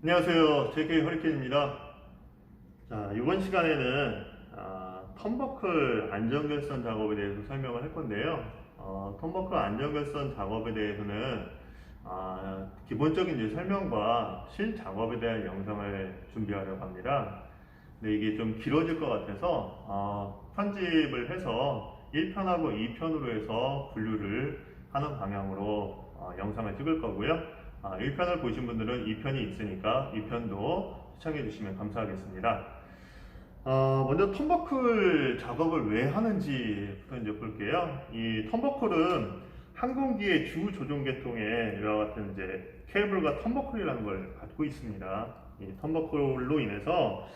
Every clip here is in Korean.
안녕하세요. JK 허리케인입니다. 자, 이번 시간에는 턴버클 안전결선 작업에 대해서 설명을 할 건데요. 턴버클 안전결선 작업에 대해서는 기본적인 이제 설명과 실작업에 대한 영상을 준비하려고 합니다. 근데 이게 좀 길어질 것 같아서 편집을 해서 1편하고 2편으로 해서 분류를 하는 방향으로 영상을 찍을 거고요. 1편을 보신 분들은 2편이 있으니까 2편도 시청해 주시면 감사하겠습니다. 먼저 턴버클 작업을 왜 하는지부터 이제 볼게요. 이 턴버클은 항공기의 주 조종 계통에 이와 같은 이제 케이블과 턴버클이라는 걸 갖고 있습니다. 이 턴버클로 인해서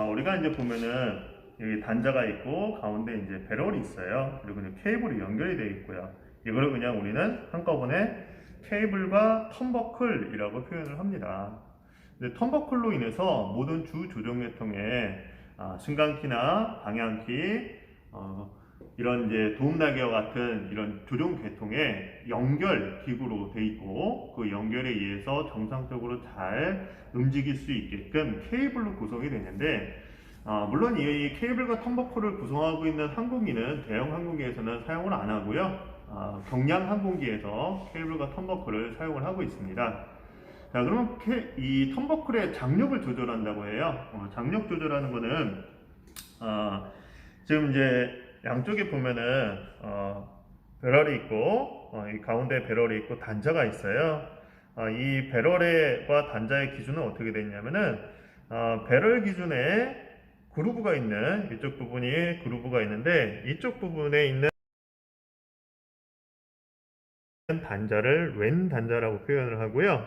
우리가 이제 보면은 여기 단자가 있고 가운데 이제 배럴이 있어요. 그리고 이제 케이블이 연결이 되어 있고요. 이거를 그냥 우리는 한꺼번에 케이블과 턴버클이라고 표현을 합니다. 근데 턴버클로 인해서 모든 주 조종 계통에 승강키나 방향키, 이런 이제 도움날개와 같은 이런 조종 계통에 연결 기구로 돼 있고 그 연결에 의해서 정상적으로 잘 움직일 수 있게끔 케이블로 구성이 되는데 물론 이 케이블과 턴버클을 구성하고 있는 항공기는 대형 항공기에서는 사용을 안 하고요. 경량 항공기에서 케이블과 턴버클을 사용을 하고 있습니다. 자, 그러면 이 턴버클의 장력을 조절한다고 해요. 장력 조절하는 거는 지금 이제 양쪽에 보면은 배럴이 있고 이 가운데 배럴이 있고 단자가 있어요. 이 배럴과 단자의 기준은 어떻게 되냐면은 배럴 기준에 그루브가 있는 이쪽 부분이 그루브가 있는데 이쪽 부분에 있는 단자를 왼 단자라고 표현을 하고요.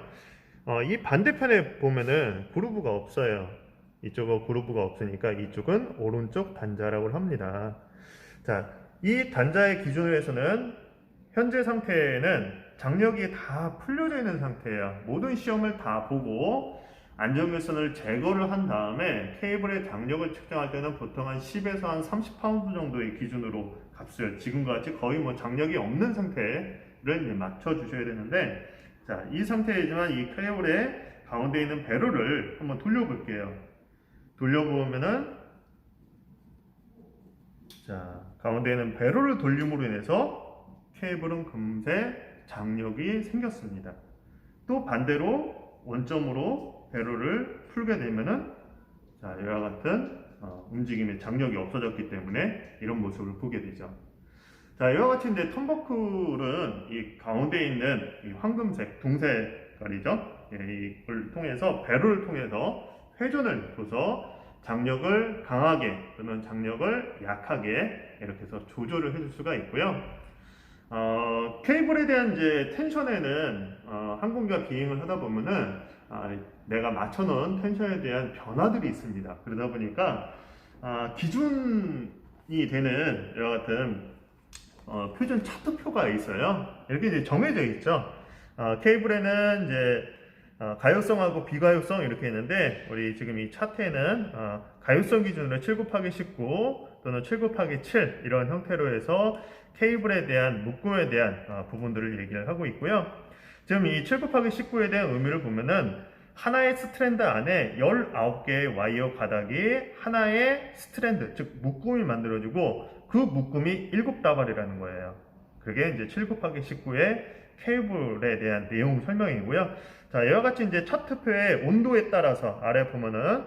이 반대편에 보면은 그루브가 없어요. 이쪽은 그루브가 없으니까 이쪽은 오른쪽 단자라고 합니다. 자, 이 단자의 기준으로 해서는 현재 상태에는 장력이 다 풀려져 있는 상태예요. 모든 시험을 다 보고 안전결선을 제거를 한 다음에 케이블의 장력을 측정할 때는 보통 한 10에서 한 30파운드 정도의 기준으로 값을 지금과 같이 거의 뭐 장력이 없는 상태를 이제 맞춰 주셔야 되는데, 자, 이 상태이지만 이 케이블의 가운데 있는 배럴을 한번 돌려볼게요. 돌려보면은, 자, 가운데 있는 배럴을 돌림으로 인해서 케이블은 금세 장력이 생겼습니다. 또 반대로 원점으로 배럴을 풀게 되면은, 자, 이와 같은 움직임의 장력이 없어졌기 때문에 이런 모습을 보게 되죠. 자, 이와 같이 이제 턴버클은 이 가운데 있는 이 황금색, 동색깔이죠. 이걸 통해서 배럴을 통해서 회전을 줘서 장력을 강하게 또는 장력을 약하게 이렇게 해서 조절을 해줄 수가 있고요. 케이블에 대한 이제 텐션에는 항공기가 비행을 하다 보면은 내가 맞춰놓은 텐션에 대한 변화들이 있습니다. 그러다 보니까 기준이 되는 이와 같은 표준 차트표가 있어요. 이렇게 이제 정해져 있죠. 케이블에는 이제 가요성하고 비가요성 이렇게 있는데 우리 지금 이 차트에는 가요성 기준으로 7 곱하기 19 또는 7 곱하기 7 이런 형태로 해서 케이블에 대한 묶음에 대한 부분들을 얘기를 하고 있고요. 지금 이 7 곱하기 19에 대한 의미를 보면은 하나의 스트랜드 안에 19개의 와이어 가닥이 하나의 스트랜드, 즉 묶음이 만들어지고 그 묶음이 7다발이라는 거예요. 그게 이제 7 곱하기 19의 케이블에 대한 내용 설명이고요. 자, 이와 같이 이제 차트표의 온도에 따라서 아래 보면은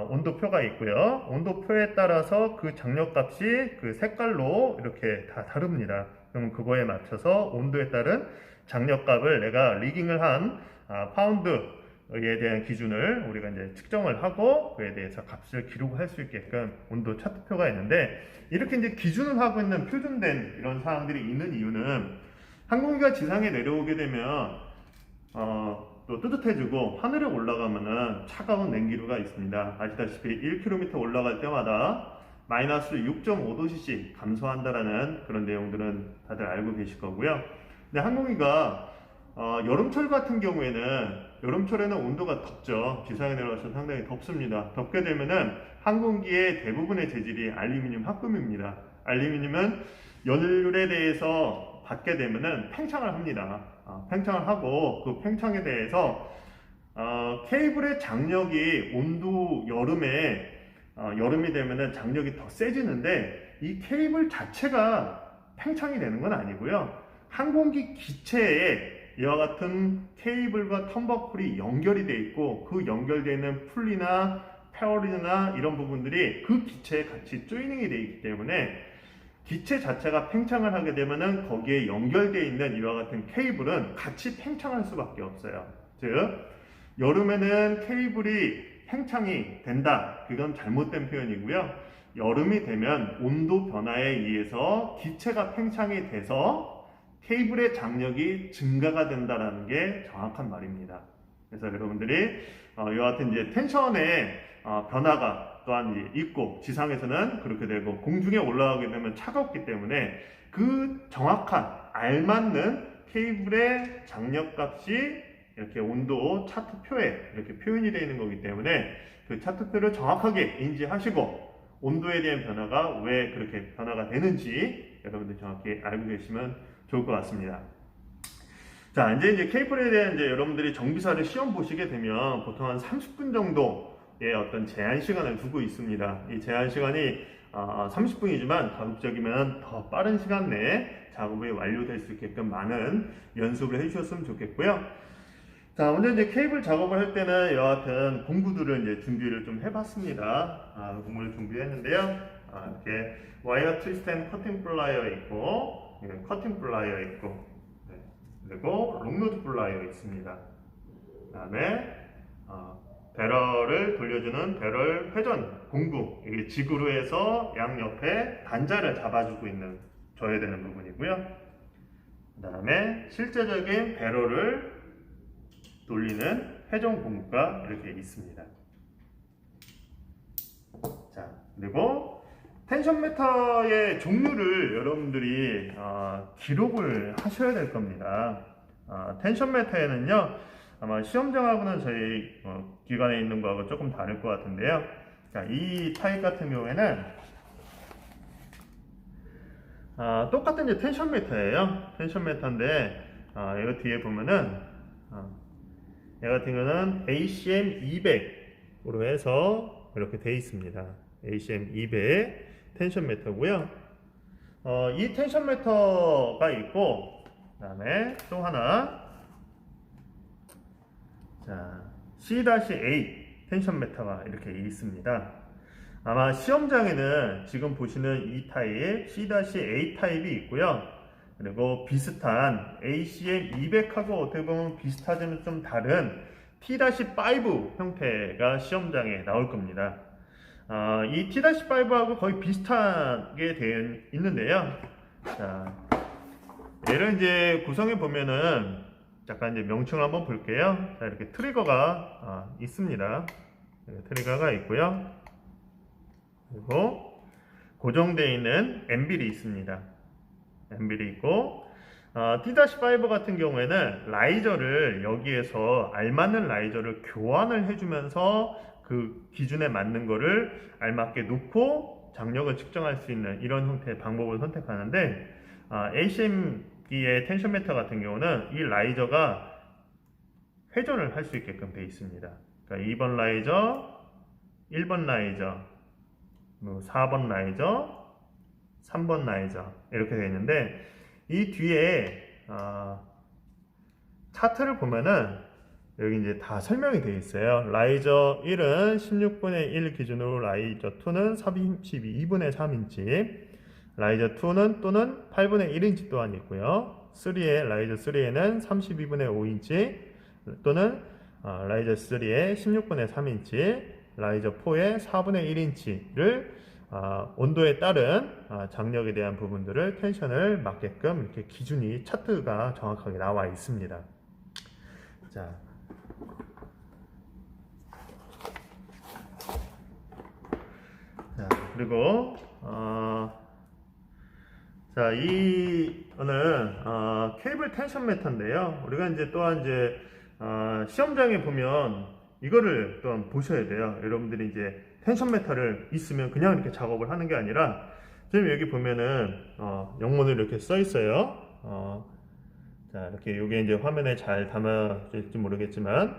온도표가 있고요. 온도표에 따라서 그 장력값이 그 색깔로 이렇게 다 다릅니다. 그럼 그거에 맞춰서 온도에 따른 장력값을 내가 리깅을 한 파운드에 대한 기준을 우리가 이제 측정을 하고 그에 대해서 값을 기록할 수 있게끔 온도 차트표가 있는데, 이렇게 이제 기준을 하고 있는 표준된 이런 사항들이 있는 이유는 항공기가 지상에 내려오게 되면 또 뜨뜻해지고 하늘에 올라가면은 차가운 냉기류가 있습니다. 아시다시피 1km 올라갈 때마다 마이너스 6.5도cc 감소한다라는 그런 내용들은 다들 알고 계실 거고요. 근데 항공기가 여름철 같은 경우에는 여름철에는 온도가 덥죠. 지상에 내려와서 상당히 덥습니다. 덥게 되면은 항공기의 대부분의 재질이 알루미늄 합금입니다. 알루미늄은 연료에 대해서 받게 되면은 팽창을 합니다. 팽창을 하고 그 팽창에 대해서 케이블의 장력이 온도 여름이 되면은 장력이 더 세지는데 이 케이블 자체가 팽창이 되는 건 아니고요. 항공기 기체에 이와 같은 케이블과 텀버클이 연결이 되어 있고 그 연결되어 있는 풀리나 페어리나 이런 부분들이 그 기체에 같이 조이닝이 되어 있기 때문에 기체 자체가 팽창을 하게 되면은 거기에 연결되어 있는 이와 같은 케이블은 같이 팽창할 수밖에 없어요. 즉 여름에는 케이블이 팽창이 된다. 그건 잘못된 표현이고요. 여름이 되면 온도 변화에 의해서 기체가 팽창이 돼서 케이블의 장력이 증가가 된다는 게 정확한 말입니다. 그래서 여러분들이 이와 같은 이제 텐션의 변화가 또한 있고 지상에서는 그렇게 되고 공중에 올라가게 되면 차갑기 때문에 그 정확한 알맞는 케이블의 장력값이 이렇게 온도 차트표에 이렇게 표현이 되어 있는 거기 때문에 그 차트표를 정확하게 인지하시고 온도에 대한 변화가 왜 그렇게 변화가 되는지 여러분들 정확히 알고 계시면 좋을 것 같습니다. 자, 이제 케이블에 대한 여러분들이 정비사를 시험 보시게 되면 보통 한 30분 정도의 어떤 제한 시간을 두고 있습니다. 이 제한 시간이 30분이지만 가급적이면 더 빠른 시간 내에 작업이 완료될 수 있게끔 많은 연습을 해주셨으면 좋겠고요. 자, 먼저 이제 케이블 작업을 할 때는 이와 같은 공구들을 이제 준비를 좀 해봤습니다. 공구를 준비했는데요. 이렇게 와이어 트위스트 앤 커팅 플라이어 있고, 커팅 플라이어 있고, 그리고 롱로드 플라이어 있습니다. 그 다음에 배럴을 돌려주는 배럴 회전 공구, 이게 지그로 해서 양옆에 단자를 잡아주고 있는 줘야 되는 부분이고요. 그 다음에 실제적인 배럴을 돌리는 회전 공구가 이렇게 있습니다. 자, 그리고 텐션 메터의 종류를 여러분들이 기록을 하셔야 될 겁니다. 텐션 메터에는요, 아마 시험장하고는 저희 기관에 있는 거하고 조금 다를 것 같은데요. 자, 이 타입 같은 경우에는 똑같은 이제 텐션 메터예요. 텐션 메터인데 이거 뒤에 보면은 얘 같은 경우는 ACM 200으로 해서 이렇게 되어 있습니다. ACM 200 텐션 메터고요. 이 텐션 메터가 있고, 그 다음에 또 하나, 자, C-8 텐션 메터가 이렇게 있습니다. 아마 시험장에는 지금 보시는 이 타입 C-8 타입이 있고요. 그리고 비슷한 ACM 200하고 어떻게 보면 비슷하지만 좀 다른 T-5 형태가 시험장에 나올 겁니다. 이 T-5하고 거의 비슷하게 되어 있는데요. 자, 얘를 이제 구성해 보면은 잠깐 이제 명칭을 한번 볼게요. 자, 이렇게 트리거가 있습니다. 트리거가 있고요. 그리고 고정되어 있는 엠빌이 있습니다. 엠빌이 있고, T-5 같은 경우에는 라이저를 여기에서 알맞는 라이저를 교환을 해주면서 그 기준에 맞는 거를 알맞게 놓고 장력을 측정할 수 있는 이런 형태의 방법을 선택하는데, ACM의 텐션 메터 같은 경우는 이 라이저가 회전을 할 수 있게끔 되어 있습니다. 그러니까 2번 라이저, 1번 라이저, 4번 라이저, 3번 라이저 이렇게 되어 있는데, 이 뒤에 차트를 보면은 여기 이제 다 설명이 되어 있어요. 라이저 1은 16분의 1 기준으로 라이저 2는 32분의 3인치, 라이저 2는 또는 8분의 1인치 또한 있고요. 라이저 3에는 32분의 5인치 또는 라이저 3에 16분의 3인치, 라이저 4에 4분의 1인치를 온도에 따른 장력에 대한 부분들을 텐션을 맞게끔 이렇게 기준이 차트가 정확하게 나와 있습니다. 자, 그리고 자, 이거는 케이블 텐션 메터인데요. 우리가 이제 또한 이제 시험장에 보면 이거를 또한 보셔야 돼요. 여러분들이 이제 텐션 메터를 있으면 그냥 이렇게 작업을 하는 게 아니라 지금 여기 보면은 영문으로 이렇게 써 있어요. 자, 이렇게 요게 이제 화면에 잘 담아질지 모르겠지만,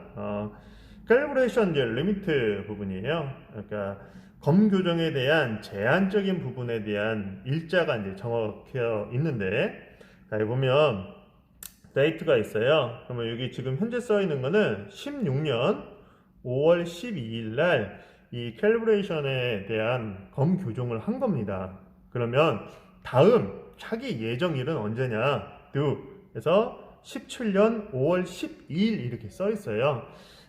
calibration 이제 리미트 부분이에요. 그러니까 검 교정에 대한 제한적인 부분에 대한 일자가 이제 정확해 있는데, 자, 여기 보면 데이트가 있어요. 그러면 여기 지금 현재 써 있는 거는 16년 5월 12일 날 이 캘리브레이션에 대한 검 교정을 한 겁니다. 그러면 다음 차기 예정일은 언제냐? 그래서 17년 5월 12일 이렇게 써 있어요.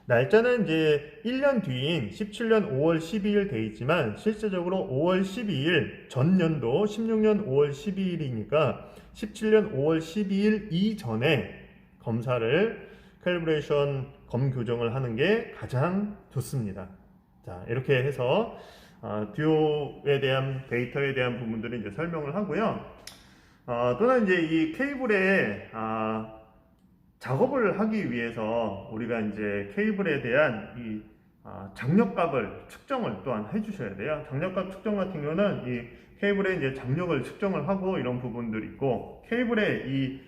날짜는 이제 1년 뒤인 17년 5월 12일 돼 있지만 실제적으로 5월 12일 전년도 16년 5월 12일이니까 17년 5월 12일 이전에 검사를 캘리브레이션 검 교정을 하는 게 가장 좋습니다. 자, 이렇게 해서 듀오에 대한 데이터에 대한 부분들을 이제 설명을 하고요. 또는 이제 이 케이블에 작업을 하기 위해서 우리가 이제 케이블에 대한 이 장력값을 측정을 또한 해주셔야 돼요. 장력값 측정 같은 경우는 이 케이블에 이제 장력을 측정을 하고 이런 부분들이 있고, 케이블의 이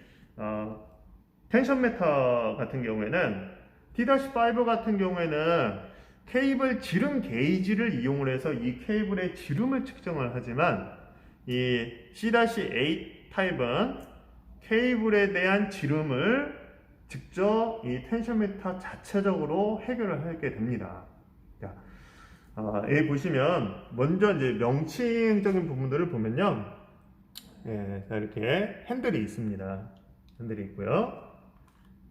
텐션 메터 같은 경우에는 T-5 같은 경우에는 케이블 지름 게이지를 이용을 해서 이 케이블의 지름을 측정을 하지만 이 C-8 타입은 케이블에 대한 지름을 직접 이 텐션미터 자체적으로 해결을 하게 됩니다. 자, 여기 보시면 먼저 이제 명칭적인 부분들을 보면요, 자, 이렇게 핸들이 있습니다. 핸들이 있고요.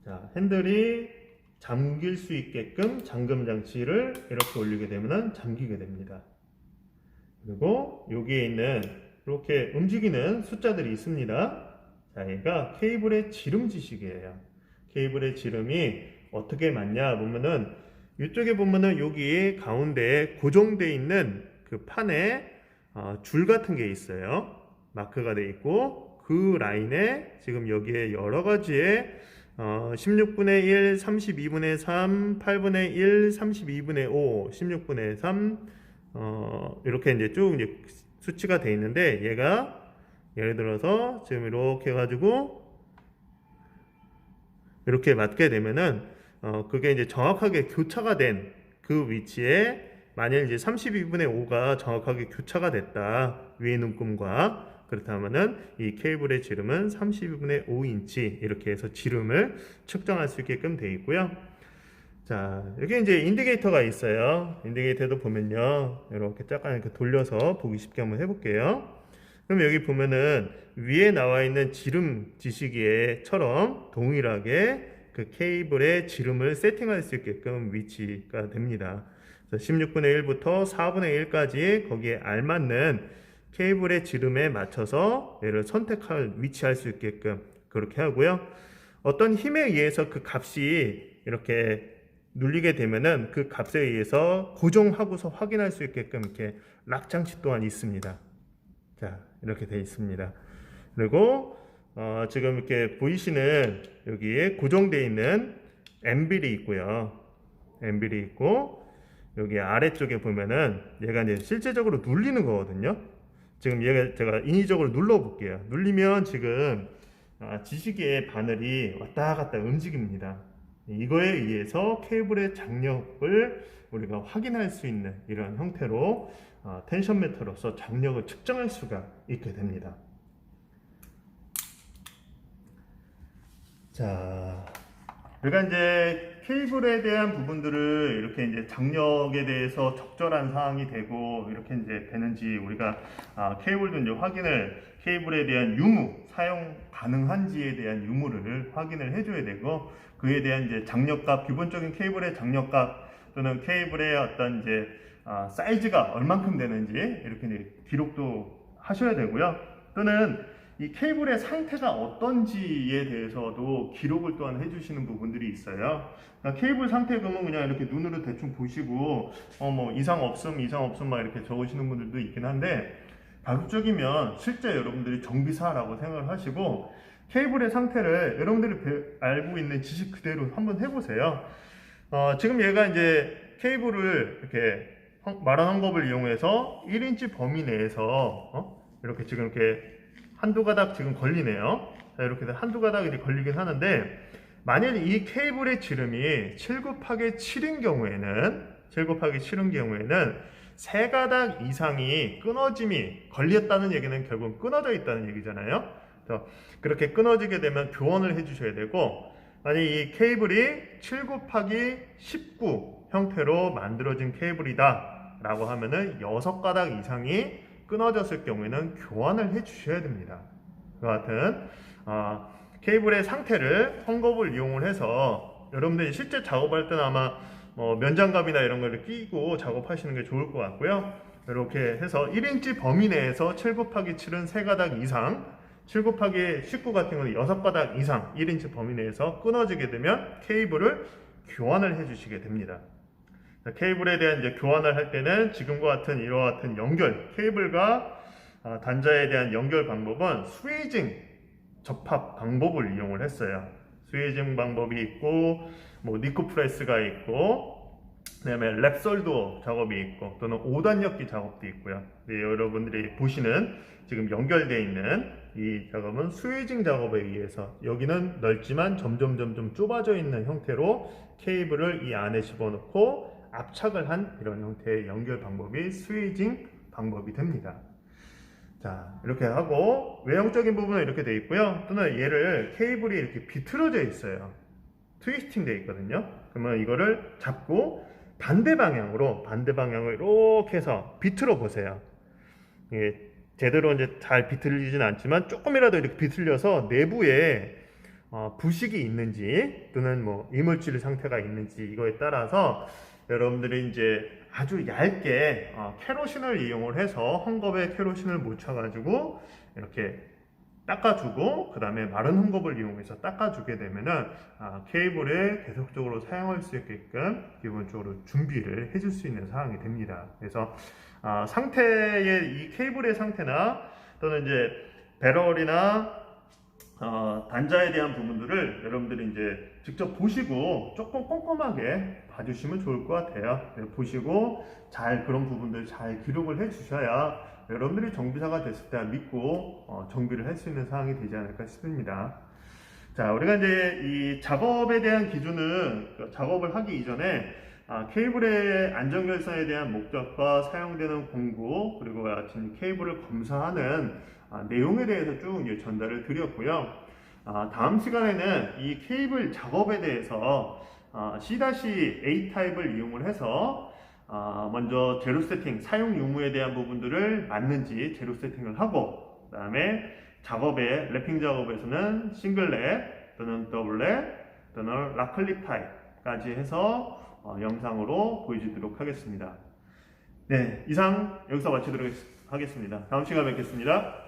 자, 핸들이 잠길 수 있게끔 잠금 장치를 이렇게 올리게 되면 잠기게 됩니다. 그리고 여기에 있는 이렇게 움직이는 숫자들이 있습니다. 자, 얘가 케이블의 지름 지식이에요. 케이블의 지름이 어떻게 맞냐 보면은 이쪽에 보면은 여기 가운데에 고정되어 있는 그 판에 줄 같은 게 있어요. 마크가 되어 있고 그 라인에 지금 여기에 여러 가지의 16분의 1, 32분의 3, 8분의 1, 32분의 5, 16분의 3 이렇게 이제 쭉 이제 수치가 되어 있는데, 얘가 예를 들어서 지금 이렇게 해가지고 이렇게 맞게 되면은 그게 이제 정확하게 교차가 된 그 위치에 만약 이제 32분의 5가 정확하게 교차가 됐다, 위에 눈금과, 그렇다면은 이 케이블의 지름은 32분의 5인치 이렇게 해서 지름을 측정할 수 있게끔 되어 있고요. 자, 여기 이제 인디케이터가 있어요. 인디케이터도 보면요, 이렇게 잠깐 이렇게 돌려서 보기 쉽게 한번 해볼게요. 그럼 여기 보면은 위에 나와 있는 지름 지시기에처럼 동일하게 그 케이블의 지름을 세팅할 수 있게끔 위치가 됩니다. 16분의 1부터 4분의 1까지 거기에 알맞는 케이블의 지름에 맞춰서 얘를 선택할, 위치할 수 있게끔 그렇게 하고요. 어떤 힘에 의해서 그 값이 이렇게 눌리게 되면은 그 값에 의해서 고정하고서 확인할 수 있게끔 이렇게 락 장치 또한 있습니다. 자, 이렇게 되어 있습니다. 그리고 지금 이렇게 보이시는 여기에 고정되어 있는 엠빌이 있고요. 엠빌이 있고 여기 아래쪽에 보면은 얘가 이제 실제적으로 눌리는 거거든요. 지금 얘가 제가 인위적으로 눌러 볼게요. 눌리면 지금 지시기의 바늘이 왔다 갔다 움직입니다. 이거에 의해서 케이블의 장력을 우리가 확인할 수 있는 이런 형태로 텐션 메터로서 장력을 측정할 수가 있게 됩니다. 자, 우리가 이제 케이블에 대한 부분들을 이렇게 이제 장력에 대해서 적절한 사항이 되고 이렇게 이제 되는지 우리가 케이블도 이제 확인을, 케이블에 대한 유무, 사용 가능한지에 대한 유무를 확인을 해줘야 되고, 그에 대한 이제 장력값, 기본적인 케이블의 장력값 또는 케이블의 어떤 이제 사이즈가 얼만큼 되는지 이렇게 이제 기록도 하셔야 되고요. 또는 이 케이블의 상태가 어떤지에 대해서도 기록을 또한 해주시는 부분들이 있어요. 그러니까 케이블 상태 그러면 그냥 이렇게 눈으로 대충 보시고 뭐 이상 없음 막 이렇게 적으시는 분들도 있긴 한데, 가급적이면 실제 여러분들이 정비사라고 생각을 하시고 케이블의 상태를 여러분들이 알고 있는 지식 그대로 한번 해보세요. 지금 얘가 이제 케이블을 이렇게 말하는 법을 이용해서 1인치 범위 내에서 이렇게 지금 이렇게 한두 가닥 지금 걸리네요. 자, 이렇게 한두 가닥이 걸리긴 하는데, 만일 이 케이블의 지름이 7 곱하기 7인 경우에는, 7 곱하기 7인 경우에는 세 가닥 이상이 끊어짐이 걸렸다는 얘기는 결국 끊어져 있다는 얘기잖아요. 그래서 그렇게 끊어지게 되면 교환을 해주셔야 되고, 만약 이 케이블이 7 곱하기 19 형태로 만들어진 케이블이다 라고 하면은 6가닥 이상이 끊어졌을 경우에는 교환을 해주셔야 됩니다. 그와 같은 케이블의 상태를 헝겊을 이용을 해서 여러분들이 실제 작업할 때는 아마 면장갑이나 이런 걸 끼고 작업하시는 게 좋을 것 같고요. 이렇게 해서 1인치 범위 내에서 7 곱하기 7은 3가닥 이상, 7 곱하기 19 같은 경우는 6가닥 이상 1인치 범위 내에서 끊어지게 되면 케이블을 교환을 해주시게 됩니다. 케이블에 대한 이제 교환을 할 때는 지금과 같은 이와 같은 연결, 케이블과 단자에 대한 연결 방법은 스웨이징 접합 방법을 이용을 했어요. 스웨이징 방법이 있고, 니코 프레스가 있고, 그다음에 랩솔더 작업이 있고, 또는 5단 엮기 작업도 있고요. 네, 여러분들이 보시는 지금 연결되어 있는 이 작업은 스웨이징 작업에 의해서 여기는 넓지만 점점 좁아져 있는 형태로 케이블을 이 안에 집어넣고 압착을 한 이런 형태의 연결 방법이 스웨이징 방법이 됩니다. 자, 이렇게 하고 외형적인 부분은 이렇게 되어 있고요. 또는 얘를 케이블이 이렇게 비틀어져 있어요. 트위스팅 되어 있거든요. 그러면 이거를 잡고 반대 방향으로 이렇게 해서 비틀어 보세요. 이게 제대로 이제 잘 비틀리진 않지만 조금이라도 이렇게 비틀려서 내부에 부식이 있는지 또는 이물질 상태가 있는지 이거에 따라서 여러분들이 이제 아주 얇게 캐로신을 이용을 해서 헝겊에 캐로신을 묻혀가지고 이렇게 닦아주고 그 다음에 마른 헝겊을 이용해서 닦아주게 되면은 케이블을 계속적으로 사용할 수 있게끔 기본적으로 준비를 해줄 수 있는 상황이 됩니다. 그래서 상태의 이 케이블의 상태나 또는 이제 배럴이나 단자에 대한 부분들을 여러분들이 이제 직접 보시고 조금 꼼꼼하게 봐주시면 좋을 것 같아요. 보시고 잘 그런 부분들 잘 기록을 해 주셔야 여러분들이 정비사가 됐을 때 믿고 정비를 할 수 있는 상황이 되지 않을까 싶습니다. 자, 우리가 이제 이 작업에 대한 기준은 작업을 하기 이전에 케이블의 안전결선에 대한 목적과 사용되는 공구 그리고 같은 케이블을 검사하는 내용에 대해서 쭉 이제 전달을 드렸고요. 다음 시간에는 이 케이블 작업에 대해서 C-A 타입을 이용을 해서 먼저 제로 세팅, 사용 유무에 대한 부분들을 맞는지 제로 세팅을 하고 그 다음에 작업에 랩핑 작업에서는 싱글 랩 또는 더블 랩 또는 락클립 타입까지 해서 영상으로 보여주도록 하겠습니다. 네, 이상 여기서 마치도록 하겠습니다. 다음 시간에 뵙겠습니다.